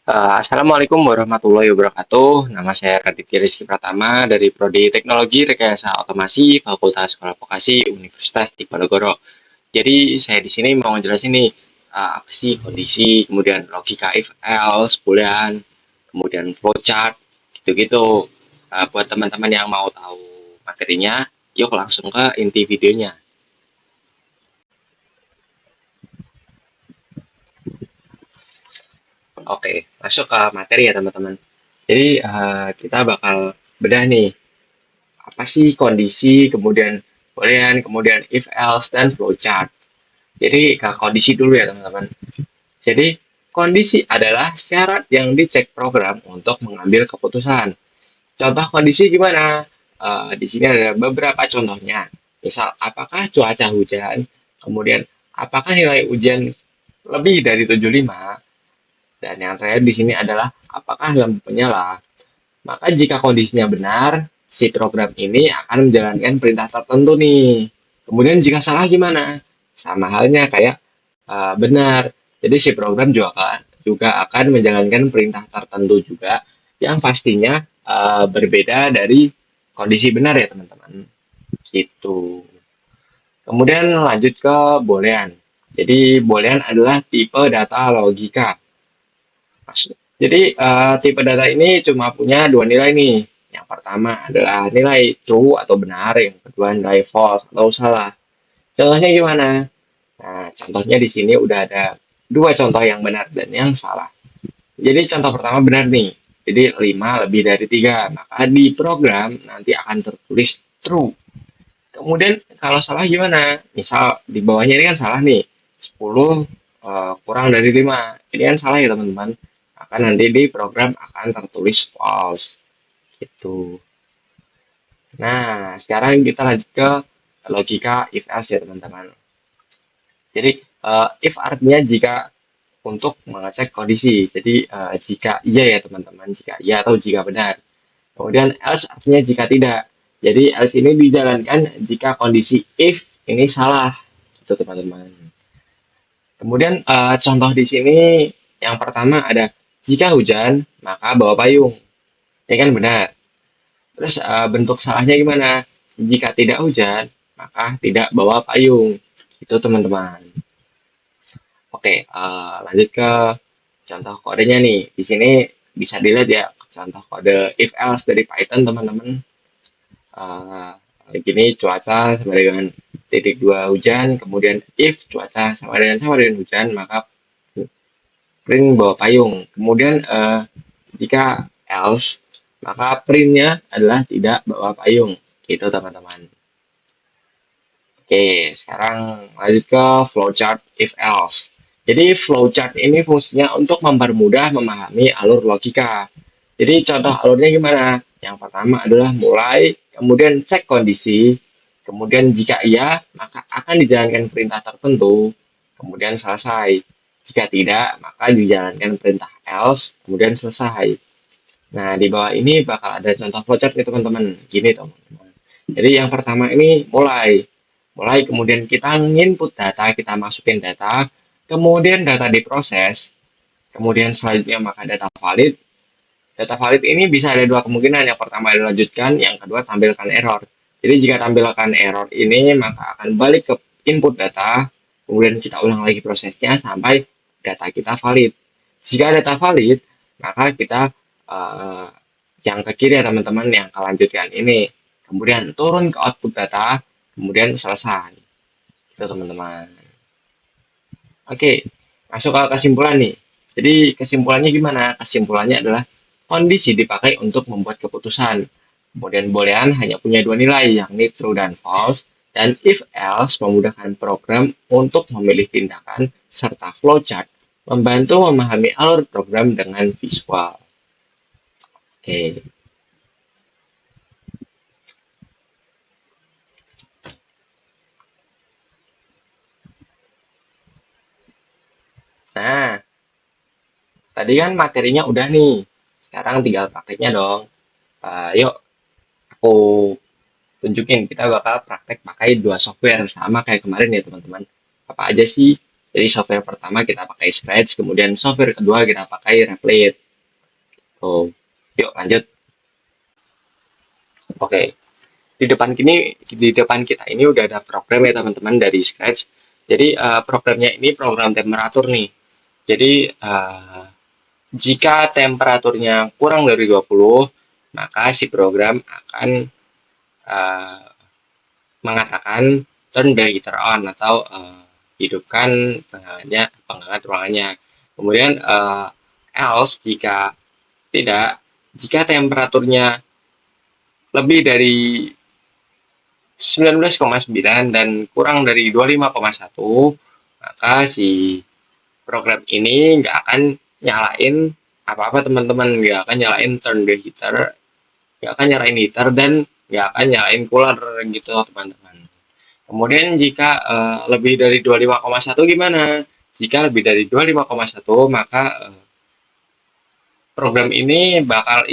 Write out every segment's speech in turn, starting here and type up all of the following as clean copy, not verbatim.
Assalamualaikum warahmatullahi wabarakatuh. Nama saya Raditya Rizky Pratama dari Prodi Teknologi Rekayasa Otomasi Fakultas Sekolah Vokasi Universitas Diponegoro. Jadi saya di sini mau ngejelasin nih apa sih kondisi, kemudian logika if else, boolean, kemudian flowchart, gitu-gitu. Buat teman-teman yang mau tahu materinya, yuk langsung ke inti videonya. Oke, masuk ke materi ya teman-teman. Jadi kita bakal bedah nih apa sih kondisi, kemudian boolean, kemudian if else dan flowchart. Jadi ke kondisi dulu ya teman-teman. Jadi kondisi adalah syarat yang dicek program untuk mengambil keputusan. Contoh kondisi gimana? Di sini ada beberapa contohnya. Misal, apakah cuaca hujan? Kemudian, apakah nilai ujian lebih dari 75? Dan yang terakhir di sini adalah, apakah lampu menyala? Maka jika kondisinya benar, si program ini akan menjalankan perintah tertentu nih. Kemudian jika salah gimana? Sama halnya kayak benar. Jadi si program juga akan menjalankan perintah tertentu juga yang pastinya berbeda dari kondisi benar ya teman-teman. Gitu. Kemudian lanjut ke boolean. Jadi boolean adalah tipe data logika. Jadi tipe data ini cuma punya dua nilai nih. Yang pertama adalah nilai true atau benar, yang kedua nilai false atau salah. Contohnya gimana? Nah, contohnya di sini udah ada dua contoh yang benar dan yang salah. Jadi contoh pertama benar nih. Jadi 5 lebih dari 3, maka di program nanti akan tertulis true. Kemudian kalau salah gimana? Misal di bawahnya ini kan salah nih. 10 kurang dari 5. Ini kan salah ya teman-teman. Maka nanti di program akan tertulis false. Gitu. Nah, sekarang kita lanjut ke logika if else ya teman-teman. Jadi if artinya jika untuk mengecek kondisi. Jadi jika iya ya teman-teman, jika iya atau jika benar. Kemudian else artinya jika tidak. Jadi else ini dijalankan jika kondisi if ini salah. Itu teman-teman. Kemudian contoh di sini yang pertama ada jika hujan maka bawa payung. Ini kan benar. Terus bentuk salahnya gimana? Jika tidak hujan maka tidak bawa payung. Itu teman-teman. Oke, lanjut ke contoh kodenya nih. Di sini bisa dilihat ya contoh kode if else dari Python teman-teman. Uh, Gini cuaca sama dengan titik dua hujan, kemudian if cuaca sama dengan hujan, maka print bawa payung. Kemudian jika else, maka printnya adalah tidak bawa payung. Itu teman-teman. Oke, sekarang lanjut ke flowchart if else. Jadi flowchart ini fungsinya untuk mempermudah memahami alur logika. Jadi contoh alurnya gimana? Yang pertama adalah mulai, kemudian cek kondisi, kemudian jika iya, maka akan dijalankan perintah tertentu, kemudian selesai. Jika tidak, maka dijalankan perintah else, kemudian selesai. Nah, di bawah ini bakal ada contoh flowchart nih teman-teman. Gini teman-teman. Jadi yang pertama ini mulai. Mulai kemudian kita input data, kita masukin data, kemudian data diproses, kemudian selanjutnya maka data valid. Data valid ini bisa ada dua kemungkinan. Yang pertama dilanjutkan, yang kedua tampilkan error. Jadi jika tampilkan error ini, maka akan balik ke input data, kemudian kita ulang lagi prosesnya sampai data kita valid. Jika data valid, maka kita uh, yang ke kiri ya teman-teman, yang kelanjutkan ini. Kemudian turun ke output data, kemudian selesai. Itu teman-teman. Oke, masuk ke kesimpulan nih. Jadi kesimpulannya gimana? Kesimpulannya adalah kondisi dipakai untuk membuat keputusan. Kemudian boolean hanya punya dua nilai, yakni true dan false. Dan if else memudahkan program untuk memilih tindakan serta flowchart, membantu memahami alur program dengan visual. Oke. Nah, tadi kan materinya udah nih. Sekarang tinggal pakainya dong. Yuk, aku tunjukin kita bakal praktek pakai dua software sama kayak kemarin ya teman-teman. Apa aja sih? Jadi software pertama kita pakai Scratch, kemudian software kedua kita pakai Replit. Oh, yuk lanjut. Oke, di depan kita ini udah ada program ya teman-teman dari Scratch. Jadi programnya ini program temperatur nih. Jadi jika temperaturnya kurang dari 20, maka si program akan uh, mengatakan turn the heater on atau hidupkan penghangat ruangannya. Kemudian else jika temperaturnya lebih dari 19,9 dan kurang dari 25,1, maka si program ini nggak akan nyalain apa-apa teman-teman, nggak akan nyalain turn the heater, nggak akan nyalain heater dan nggak akan nyalain cooler gitu teman-teman. Kemudian jika lebih dari 25,1 gimana? Jika lebih dari 25,1 maka program ini bakal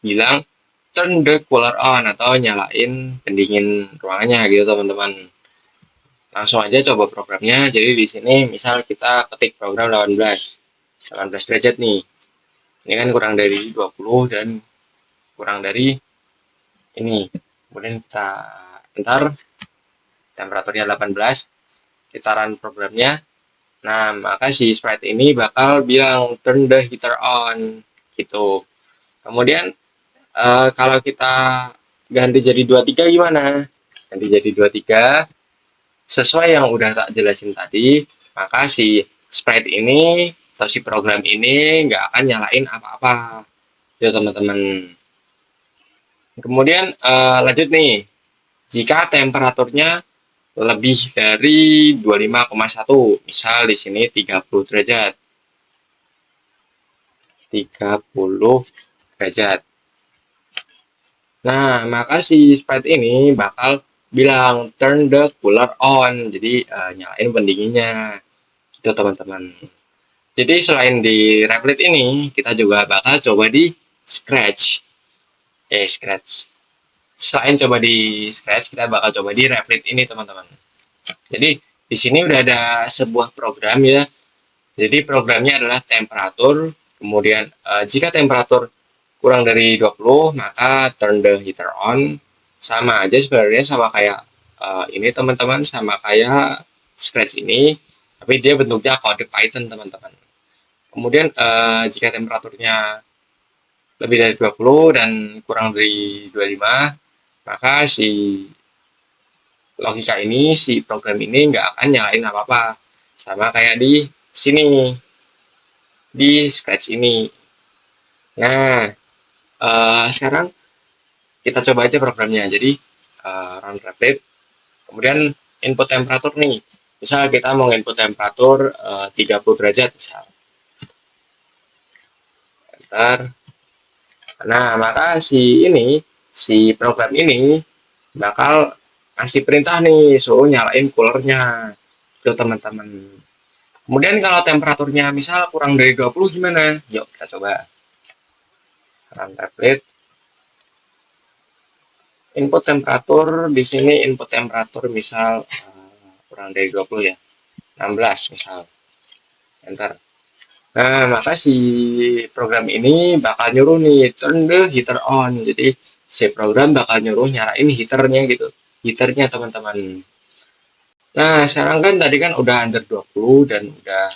bilang turn the cooler on atau nyalain pendingin ruangannya gitu teman-teman. Langsung aja coba programnya. Jadi di sini misal kita ketik program 18 derajat nih. Ini kan kurang dari 20 dan kurang dari ini. Kemudian kita enter temperaturnya 18, kita run programnya. Nah, maka si sprite ini bakal bilang turn the heater on gitu. Kemudian kalau kita ganti jadi 23 gimana? Ganti jadi 23 sesuai yang udah tak jelasin tadi, maka si sprite ini atau si program ini nggak akan nyalain apa-apa ya teman-teman. Kemudian lanjut nih, jika temperaturnya lebih dari 25,1, misal di sini 30 derajat. 30 derajat. Nah, maka si sprite ini bakal bilang turn the cooler on. Jadi nyalain pendinginnya. Itu teman-teman. Jadi selain di Replit ini, kita juga bakal coba di Scratch. Scratch. Selain coba di Scratch, kita bakal coba di Replit ini teman-teman. Jadi di sini udah ada sebuah program ya. Jadi programnya adalah temperatur. Kemudian jika temperatur kurang dari 20, maka turn the heater on. Sama aja sebenarnya sama kayak ini teman-teman, sama kayak Scratch ini, tapi dia bentuknya kode Python teman-teman. Kemudian jika temperaturnya lebih dari 20 dan kurang dari 25, maka si logika ini, si program ini nggak akan nyalain apa-apa. Sama kayak di sini, di Scratch ini. Nah, sekarang kita coba aja programnya. Jadi, run Replit, kemudian input temperatur nih. Misal kita mau input temperatur 30 derajat misal. Enter. Nah, maka si program ini bakal kasih perintah nih, suruh nyalain coolernya. Itu teman-teman. Kemudian kalau temperaturnya misal kurang dari 20 gimana? Yuk kita coba. Run Replit. Input temperatur di sini input temperatur misal kurang dari 20 ya. 16 misal. Enter. Nah, maka si program ini bakal nyuruh nih turn the heater on. Jadi si program bakal nyuruh nyalain heaternya gitu. Heaternya teman-teman. Nah, sekarang kan tadi kan udah under 20 dan udah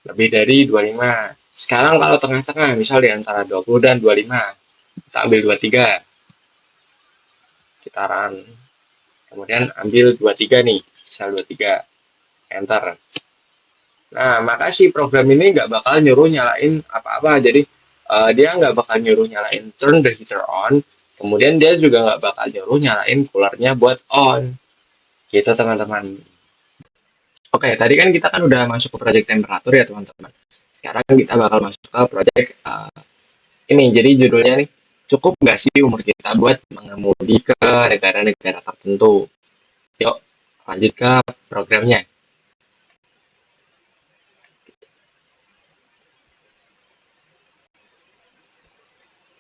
lebih dari 25. Sekarang kalau tengah-tengah, misal di antara 20 dan 25, kita ambil 23. Kita run. Kemudian ambil 23 nih, misal 23. Enter. Nah, maka si program ini nggak bakal nyuruh nyalain apa-apa. Jadi, dia nggak bakal nyuruh nyalain turn the heater on. Kemudian dia juga nggak bakal nyuruh nyalain coolernya buat on. Gitu, teman-teman. Oke, tadi kan kita kan udah masuk ke project temperatur ya, teman-teman. Sekarang kita bakal masuk ke project ini. Jadi judulnya nih, cukup nggak sih umur kita buat mengemudi ke negara-negara tertentu? Yuk, lanjut ke programnya.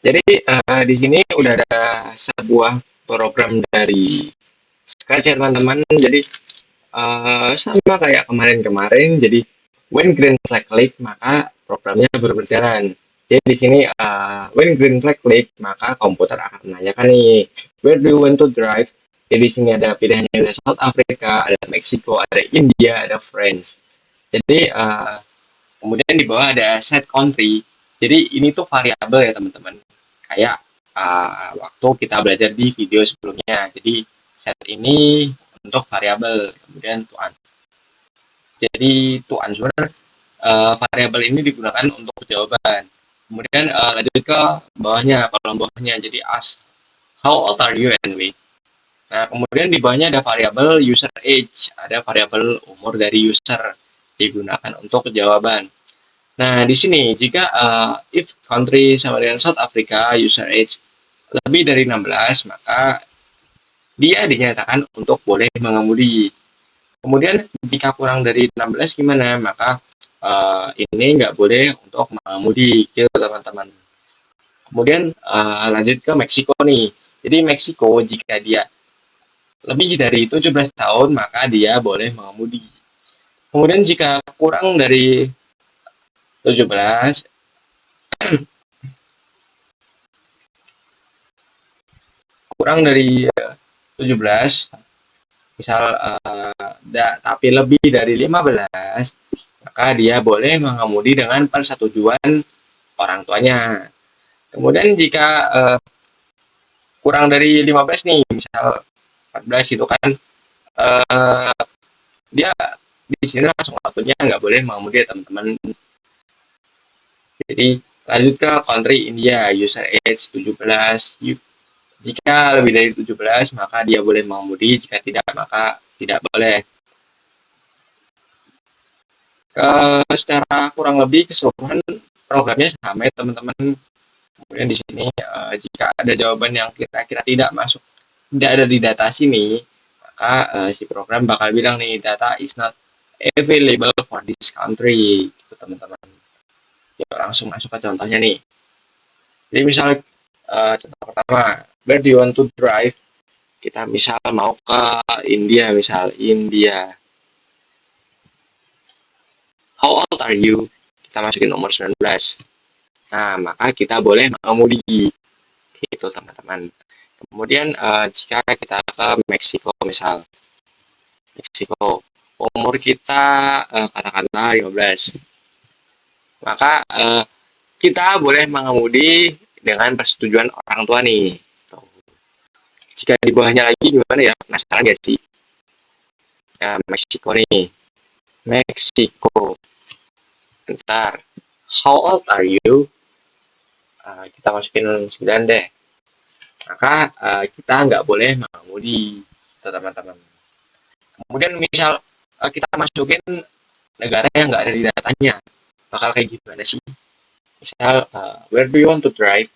Jadi di sini udah ada sebuah program dari Scratch ya teman-teman. Jadi Sama kayak kemarin-kemarin, jadi when green flag click maka programnya baru berjalan. Jadi di sini when green flag click maka komputer akan menanyakan nih where do you want to drive. Jadi di sini ada pilihannya, ada South Africa, ada Meksiko, ada India, ada France. Jadi kemudian di bawah ada set country. Jadi ini tuh variabel ya teman-teman. Kayak waktu kita belajar di video sebelumnya. Jadi set ini untuk variabel, kemudian to jadi to answer variabel ini digunakan untuk jawaban. Kemudian lanjut ke bawahnya, kolom bawahnya. Jadi ask how old are you anyway. Nah, kemudian di bawahnya ada variabel user age, ada variabel umur dari user digunakan untuk jawaban. Nah, di sini jika if country sama dengan South Africa user age lebih dari 16, maka dia dinyatakan untuk boleh mengemudi. Kemudian jika kurang dari 16 gimana? Maka ini nggak boleh untuk mengemudi, gitu teman-teman. Kemudian lanjut ke Meksiko nih. Jadi Meksiko jika dia lebih dari 17 tahun, maka dia boleh mengemudi. Kemudian jika kurang dari 17, kurang dari 17, misal tapi lebih dari 15, maka dia boleh mengemudi dengan persetujuan orang tuanya. Kemudian jika kurang dari 15 nih, misal 14 gitu kan, dia di sini langsung waktunya nggak boleh mengemudi ya teman-teman. Jadi lanjut ke country India, user age 17. Jika lebih dari 17 maka dia boleh mengemudi, jika tidak maka tidak boleh. Secara kurang lebih keseluruhan programnya sama ya teman-teman. Kemudian di sini jika ada jawaban yang kira-kira tidak masuk, tidak ada di data sini, maka si program bakal bilang nih data is not available for this country, gitu teman-teman. Ya, langsung masuk ke contohnya nih. Jadi misal contoh pertama, where do you want to drive? Kita misal mau ke India, misal India. How old are you? Kita masukin nomor 19. Nah, maka kita boleh mengemudi. Gitu teman-teman. Kemudian jika kita ke Meksiko misal. Meksiko. Umur kita katakanlah 15. Maka kita boleh mengemudi dengan persetujuan orang tua nih. Jika di bawahnya lagi gimana ya? Penasaran gak sih? Meksiko nih. Meksiko. Bentar. How old are you? Kita masukin 9 deh. Maka kita nggak boleh mengemudi, teman-teman. Kemudian misal kita masukin negara yang nggak ada di datanya, bakal kayak gimana sih? Misal, where do you want to drive?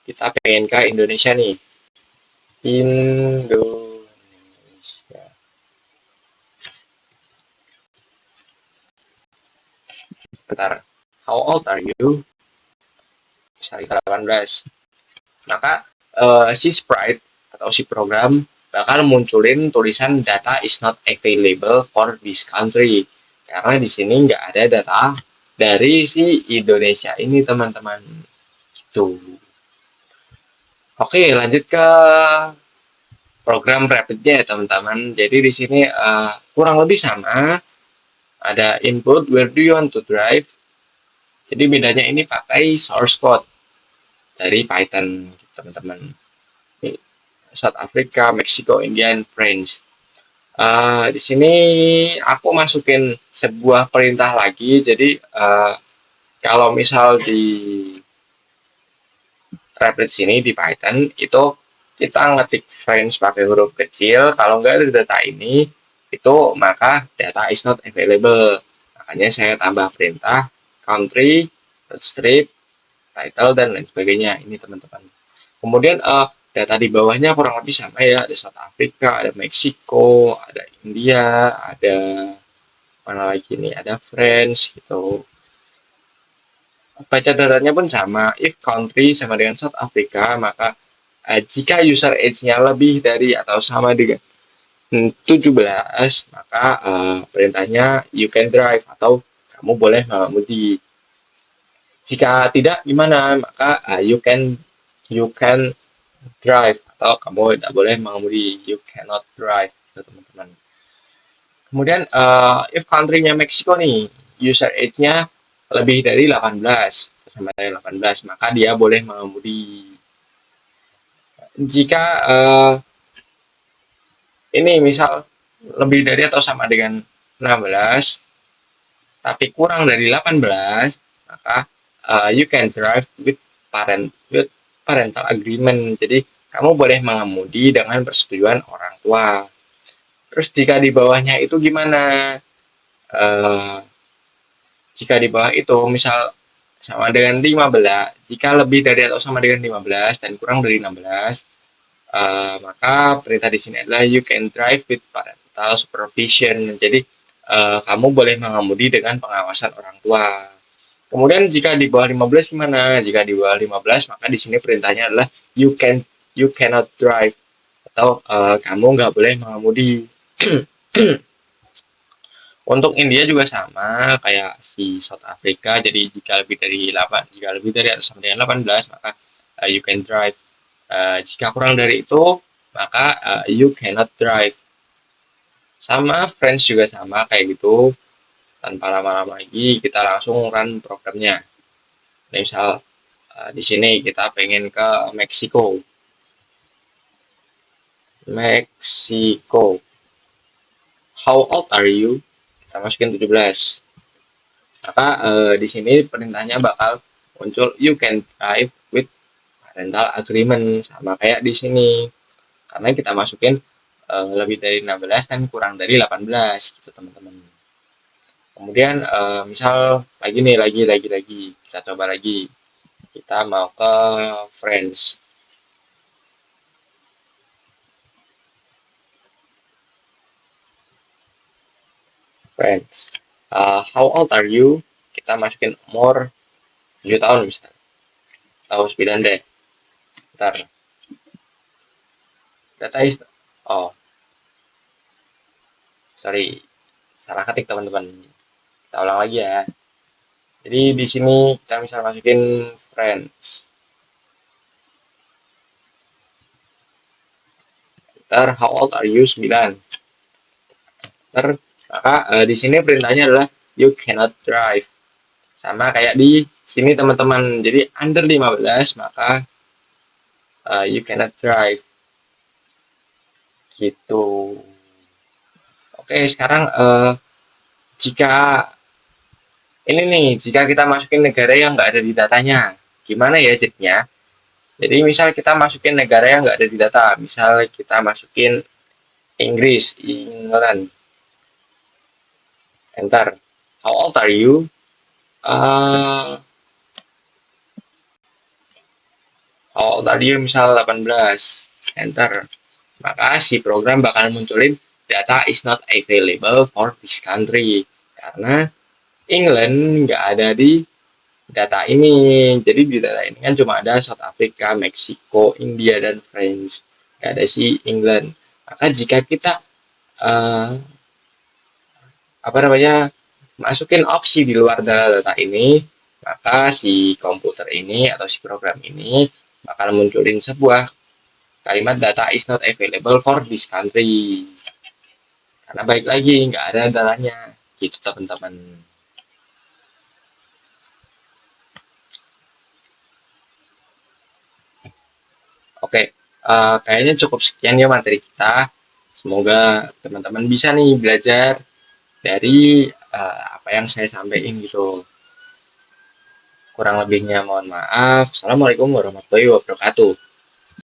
Kita pengen ke Indonesia nih. Indonesia. Bentar. How old are you? Misalnya 18. Maka si sprite atau si program bakal munculin tulisan data is not available for this country. Karena di sini nggak ada data dari si Indonesia ini, teman-teman. Gitu. Oke, lanjut ke program rapidnya ya, teman-teman. Jadi di sini kurang lebih sama. Ada input where do you want to drive. Jadi bedanya ini pakai source code dari Python, teman-teman. South Africa, Meksiko, India, and French. Di sini aku masukin sebuah perintah lagi. Jadi kalau misal di Rapid sini di Python itu kita ngetik French pakai huruf kecil. Kalau nggak ada data ini, itu maka data is not available. Makanya saya tambah perintah country, strip, title, dan lain sebagainya. Ini teman-teman. Kemudian data di bawahnya kurang lebih sama ya. Ada South Africa, ada Meksiko, ada India, ada mana lagi nih, ada France gitu. Baca datanya pun sama. If country sama dengan South Africa, maka jika user age-nya lebih dari atau sama dengan 17, maka perintahnya you can drive atau kamu boleh mengemudi. Jika tidak, gimana? Maka you can drive atau kamu tidak boleh mengemudi. You cannot drive, gitu, teman-teman. Kemudian if country-nya Meksiko nih, user age-nya lebih dari 18, sama dari 18, maka dia boleh mengemudi. Jika ini misal lebih dari atau sama dengan 16, tapi kurang dari 18, maka you can drive with parental agreement. Jadi kamu boleh mengemudi dengan persetujuan orang tua. Terus jika di bawahnya itu gimana? Uh, Jika di bawah itu misal sama dengan 15, jika lebih dari atau sama dengan 15 dan kurang dari 16, maka perintah di sini adalah you can drive with parental supervision. Jadi kamu boleh mengemudi dengan pengawasan orang tua. Kemudian jika di bawah 15 gimana? Jika di bawah 15 maka di sini perintahnya adalah you cannot drive atau kamu nggak boleh mengemudi. Untuk India juga sama kayak si South Africa. Jadi jika lebih dari atau sama dengan 18 maka you can drive. Jika kurang dari itu maka you cannot drive. Sama French juga sama kayak gitu. Tanpa lama-lama lagi kita langsung run programnya. Nah, misal di sini kita pengen ke Meksiko. Meksiko. How old are you? Kita masukin 17. Maka di sini perintahnya bakal muncul you can drive with parental agreement, sama kayak di sini. Karena kita masukin lebih dari 16 dan kurang dari 18 gitu, teman-teman. Kemudian misal lagi nih, lagi kita coba lagi. Kita mau ke Friends. Friends. How old are you? Kita masukin umur 7 tahun misalnya. Atau 9 deh. Ntar. Data is... Oh, sorry. Salah ketik, teman-teman. Kita ulang lagi ya. Jadi di sini kita bisa masukin friends. Ntar how old are you? 9. Ntar maka di sini perintahnya adalah you cannot drive. Sama kayak di sini, teman-teman. Jadi under 15 maka you cannot drive. Gitu. Oke, sekarang jika ini nih, jika kita masukin negara yang nggak ada di datanya, gimana ya jadinya? Jadi misal kita masukin negara yang nggak ada di data, misal kita masukin Inggris, England, enter. How old are you? How old are you? Misal 18, enter. Maka si program bakal munculin data is not available for this country. Karena England nggak ada di data ini. Jadi di data ini kan cuma ada South Africa, Meksiko, India, dan France. Nggak ada si England. Maka jika kita masukin opsi di luar data ini, maka si komputer ini atau si program ini bakal munculin sebuah kalimat data is not available for this country. Karena balik lagi nggak ada datanya, gitu teman-teman. Oke, kayaknya cukup sekian ya materi kita. Semoga teman-teman bisa nih belajar dari apa yang saya sampaikan gitu. Kurang lebihnya mohon maaf. Assalamualaikum warahmatullahi wabarakatuh.